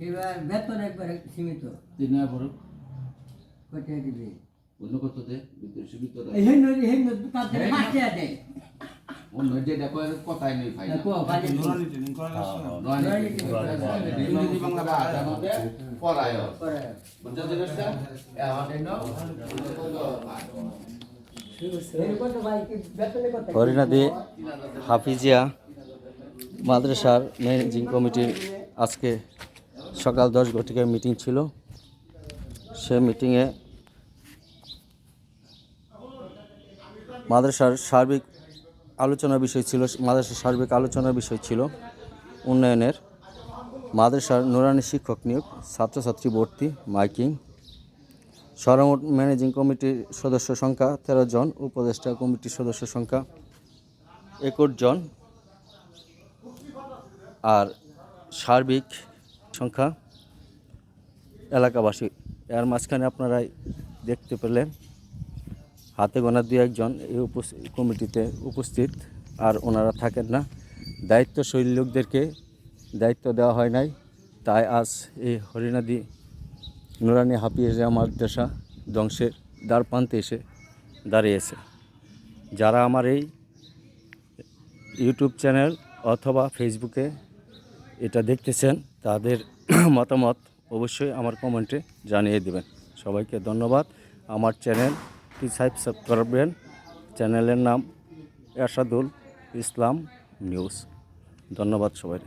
এবার বেতন একবারে সীমিত 3 টাকা পড়ো কত দিবে অন্য কত দে বিদেশি ভিতরে এই হেন তাতে হাতে দেয় অন্য যে দেখো কথাই নেই ভাই কো ভাই নুরানি ট্রেনিং করা গেছে ইংরেজি বাংলা ভাষা মধ্যে পড়ায় করে বুঝতে পেরেছেন আমাদের নাও হরিনাদি হাফিজিয়া মাদ্রাসার ম্যানেজিং কমিটির আজকে সকাল 10 ঘটিকায় মিটিং ছিল। সে মিটিংয়ে মাদ্রাসার সার্বিক আলোচনার বিষয় ছিল উন্নয়নের, মাদ্রাসার নুরানি শিক্ষক নিয়োগ, ছাত্রছাত্রী ভর্তি, মাইকিং। সর্বমোট ম্যানেজিং কমিটির সদস্য সংখ্যা 13 জন, উপদেষ্টা কমিটির সদস্য সংখ্যা 21 জন, আর সার্বিক সংখ্যা এলাকাবাসী। এর মাঝখানে আপনারাই দেখতে পেলেন হাতে গোনা 2-1 জন এই কমিটিতে উপস্থিত, আর ওনারা থাকেন না। দায়িত্বশীল লোকদেরকে দায়িত্ব দেওয়া হয় নাই, তাই আজ এই হরিনাদি নুরানি হাফিজিয়া মাদ্রাসা ধ্বংসের দ্বারপ্রান্তে এসে দাঁড়িয়েছে। যারা আমার এই ইউটিউব চ্যানেল অথবা ফেসবুকে এটা দেখতেছেন, তাদের মতামত অবশ্যই আমার কমেন্টে জানিয়ে দেবেন। সবাইকে ধন্যবাদ। আমার চ্যানেলটি সাবস্ক্রাইব করবেন। চ্যানেলের নাম এরশাদুল ইসলাম নিউজ। ধন্যবাদ সবাই।